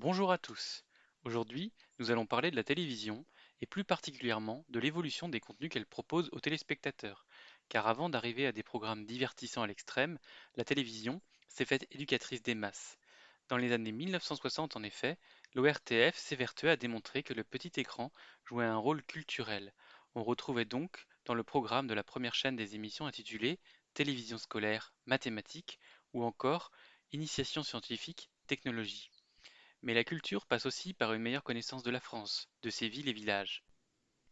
Bonjour à tous. Aujourd'hui, nous allons parler de la télévision et plus particulièrement de l'évolution des contenus qu'elle propose aux téléspectateurs. Car avant d'arriver à des programmes divertissants à l'extrême, la télévision s'est faite éducatrice des masses. Dans les années 1960 en effet, l'ORTF s'évertuait à démontrer que le petit écran jouait un rôle culturel. On retrouvait donc dans le programme de la première chaîne des émissions intitulées Télévision scolaire, mathématiques ou encore Initiation scientifique, technologie. Mais la culture passe aussi par une meilleure connaissance de la France, de ses villes et villages.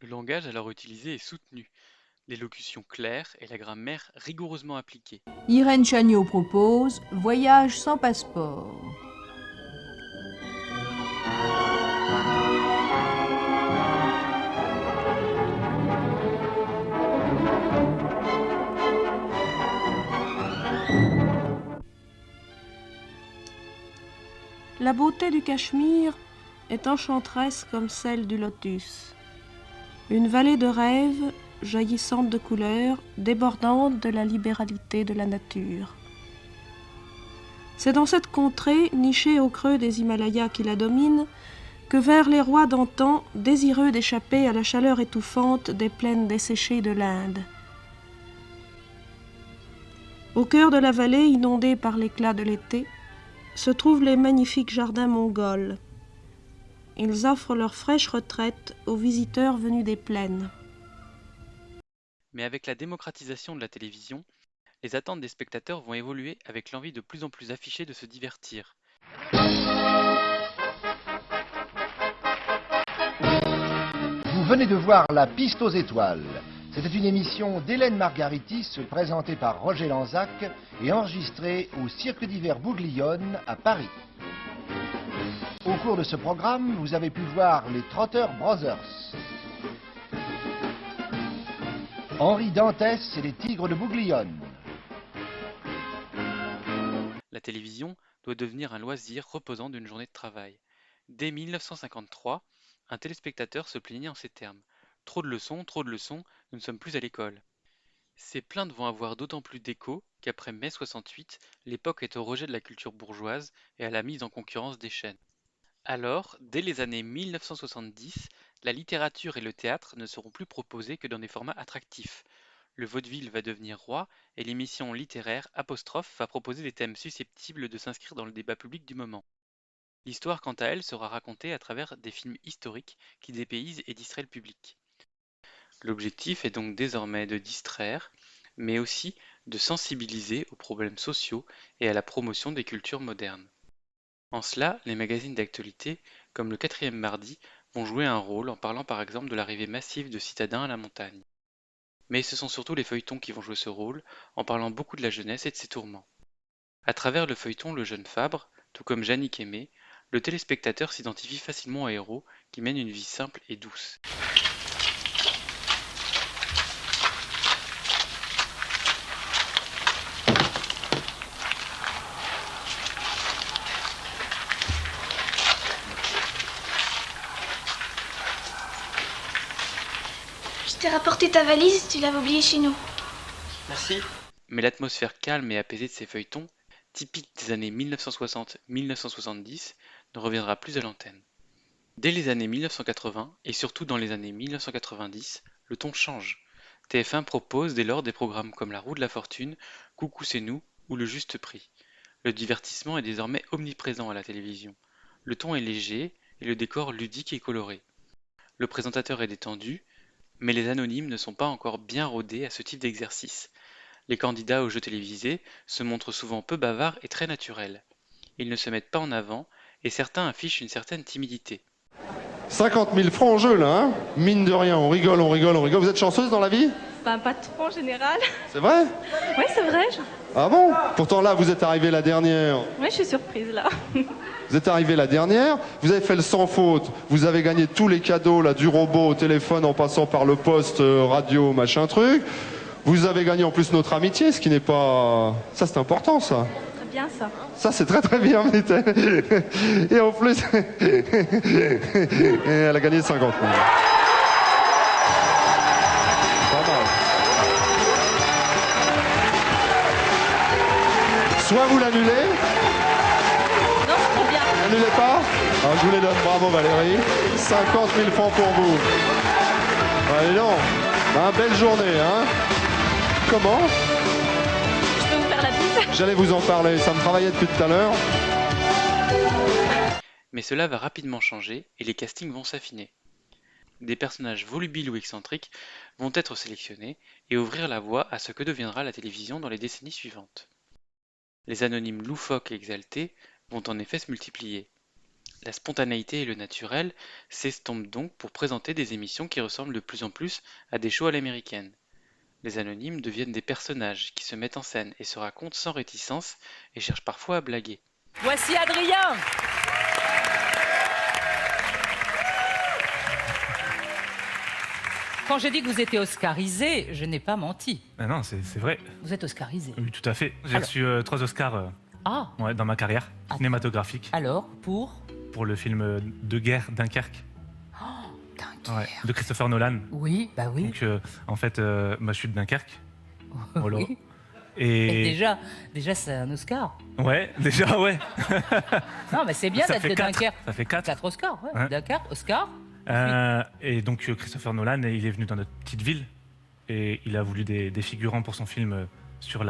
Le langage alors utilisé est soutenu, l'élocution claire et la grammaire rigoureusement appliquée. Irène Chagnot propose Voyage sans passeport. La beauté du Cachemire est enchanteresse comme celle du lotus. Une vallée de rêves, jaillissante de couleurs, débordante de la libéralité de la nature. C'est dans cette contrée, nichée au creux des Himalayas qui la dominent, que vinrent les rois d'antan, désireux d'échapper à la chaleur étouffante des plaines desséchées de l'Inde. Au cœur de la vallée, inondée par l'éclat de l'été, se trouvent les magnifiques jardins mongols. Ils offrent leur fraîche retraite aux visiteurs venus des plaines. Mais avec la démocratisation de la télévision, les attentes des spectateurs vont évoluer avec l'envie de plus en plus affichée de se divertir. Vous venez de voir La Piste aux étoiles. C'était une émission d'Hélène Margaritis présentée par Roger Lanzac et enregistrée au Cirque d'hiver Bouglione à Paris. Au cours de ce programme, vous avez pu voir les Trotter Brothers, Henri Dantès et les Tigres de Bouglione. La télévision doit devenir un loisir reposant d'une journée de travail. Dès 1953, un téléspectateur se plaignait en ces termes. Trop de leçons, nous ne sommes plus à l'école. Ces plaintes vont avoir d'autant plus d'écho qu'après mai 68, l'époque est au rejet de la culture bourgeoise et à la mise en concurrence des chaînes. Alors, dès les années 1970, la littérature et le théâtre ne seront plus proposés que dans des formats attractifs. Le vaudeville va devenir roi et l'émission littéraire Apostrophe va proposer des thèmes susceptibles de s'inscrire dans le débat public du moment. L'histoire, quant à elle, sera racontée à travers des films historiques qui dépaysent et distraient le public. L'objectif est donc désormais de distraire, mais aussi de sensibiliser aux problèmes sociaux et à la promotion des cultures modernes. En cela, les magazines d'actualité, comme le Quatrième Mardi, vont jouer un rôle en parlant par exemple de l'arrivée massive de citadins à la montagne. Mais ce sont surtout les feuilletons qui vont jouer ce rôle, en parlant beaucoup de la jeunesse et de ses tourments. À travers le feuilleton Le Jeune Fabre, tout comme Jannick Aimé, le téléspectateur s'identifie facilement à héros qui mènent une vie simple et douce. Je t'ai rapporté ta valise, tu l'avais oubliée chez nous. Merci. Mais l'atmosphère calme et apaisée de ces feuilletons, typique des années 1960-1970, ne reviendra plus à l'antenne. Dès les années 1980 et surtout dans les années 1990, le ton change. TF1 propose dès lors des programmes comme La Roue de la Fortune, Coucou c'est nous ou Le Juste Prix. Le divertissement est désormais omniprésent à la télévision. Le ton est léger et le décor ludique et coloré. Le présentateur est détendu, mais les anonymes ne sont pas encore bien rodés à ce type d'exercice. Les candidats aux jeux télévisés se montrent souvent peu bavards et très naturels. Ils ne se mettent pas en avant et certains affichent une certaine timidité. 50 000 francs en jeu là, hein. Mine de rien, on rigole, on rigole, on rigole. Vous êtes chanceuse dans la vie? Ben, pas trop en général. C'est vrai? Oui, c'est vrai. Ah bon? Pourtant là, vous êtes arrivée la dernière. Oui, je suis surprise là. Vous êtes arrivée la dernière, vous avez fait le sans faute, vous avez gagné tous les cadeaux là, du robot au téléphone en passant par le poste, radio, machin truc. Vous avez gagné en plus notre amitié, ce qui n'est pas... Ça c'est important ça. Très bien ça. Ça c'est très très bien. Et en plus, et elle a gagné 50 000. Pas mal. Soit vous l'annulez, Non, c'est trop bien. n'annulez pas. Alors je vous les donne, bravo Valérie. 50 000 francs pour vous. Allez non, belle journée, hein. Comment? Je peux vous faire la bise? J'allais vous en parler, ça me travaillait depuis tout à l'heure. Mais cela va rapidement changer et les castings vont s'affiner. Des personnages volubiles ou excentriques vont être sélectionnés et ouvrir la voie à ce que deviendra la télévision dans les décennies suivantes. Les anonymes loufoques et exaltés vont en effet se multiplier. La spontanéité et le naturel s'estompent donc pour présenter des émissions qui ressemblent de plus en plus à des shows à l'américaine. Les anonymes deviennent des personnages qui se mettent en scène et se racontent sans réticence et cherchent parfois à blaguer. Voici Adrien. Quand j'ai dit que vous étiez oscarisé, je n'ai pas menti. Ah non, c'est vrai. Vous êtes oscarisé. Oui, tout à fait. J'ai Alors- reçu 3 Oscars Ah, dans ma carrière cinématographique alors, pour pour le film de guerre Dunkerque Dunkerque. de Christopher Nolan. Oui, bah oui. Donc, en fait, moi, je suis de Dunkerque. Voilà. Oui. Et Et déjà c'est un Oscar. ouais, déjà, ouais. Non, mais c'est bien Ça d'être fait de 4. Dunkerque. Ça fait 4. 4 Oscars, ouais. Ouais. Dunkerque, Oscar. Et donc, Christopher Nolan, il est venu dans notre petite ville et il a voulu des figurants pour son film sur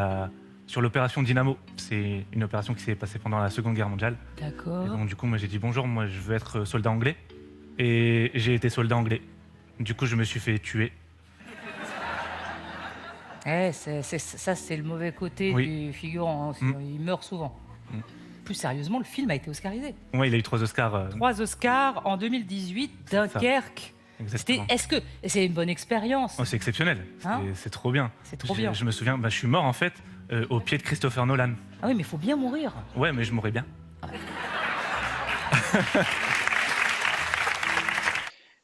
l'opération Dynamo. C'est une opération qui s'est passée pendant la Seconde Guerre mondiale. Et D'accord. donc, du coup, moi, j'ai dit bonjour, moi, je veux être soldat anglais. Et j'ai été soldat anglais. Du coup, je me suis fait tuer. Ça, c'est le mauvais côté Oui. du figurant. Hein. Il meurt souvent. Plus sérieusement, le film a été oscarisé. Ouais, il a eu 3 Oscars. 3 Oscars en 2018, Dunkerque. Exactement. Est-ce que c'est une bonne expérience? Oh, c'est exceptionnel. Hein? C'est trop bien. C'est trop bien. Je me souviens, je suis mort en fait au pied de Christopher Nolan. Ah oui, mais il faut bien mourir. Ouais, mais je mourrais bien.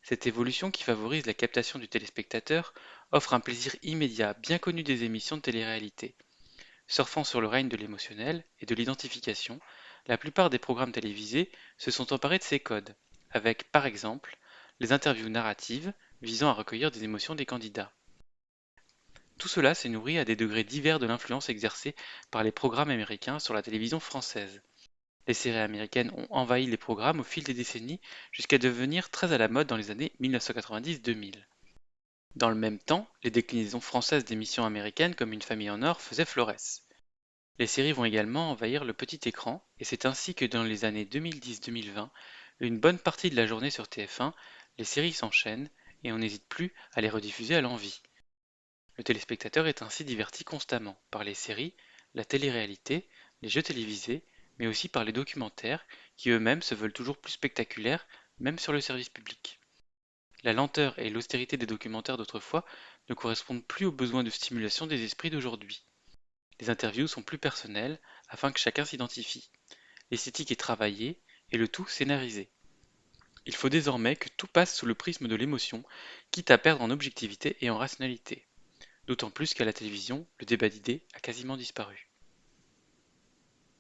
Cette évolution qui favorise la captation du téléspectateur offre un plaisir immédiat bien connu des émissions de télé-réalité. Surfant sur le règne de l'émotionnel et de l'identification, la plupart des programmes télévisés se sont emparés de ces codes, avec par exemple les interviews narratives visant à recueillir des émotions des candidats. Tout cela s'est nourri à des degrés divers de l'influence exercée par les programmes américains sur la télévision française. Les séries américaines ont envahi les programmes au fil des décennies jusqu'à devenir très à la mode dans les années 1990-2000. Dans le même temps, les déclinaisons françaises d'émissions américaines comme Une famille en or faisaient florès. Les séries vont également envahir le petit écran et c'est ainsi que dans les années 2010-2020, une bonne partie de la journée sur TF1, les séries s'enchaînent et on n'hésite plus à les rediffuser à l'envi. Le téléspectateur est ainsi diverti constamment par les séries, la télé-réalité, les jeux télévisés, mais aussi par les documentaires qui eux-mêmes se veulent toujours plus spectaculaires, même sur le service public. La lenteur et l'austérité des documentaires d'autrefois ne correspondent plus aux besoins de stimulation des esprits d'aujourd'hui. Les interviews sont plus personnelles afin que chacun s'identifie. L'esthétique est travaillée et le tout scénarisé. Il faut désormais que tout passe sous le prisme de l'émotion, quitte à perdre en objectivité et en rationalité. D'autant plus qu'à la télévision, le débat d'idées a quasiment disparu.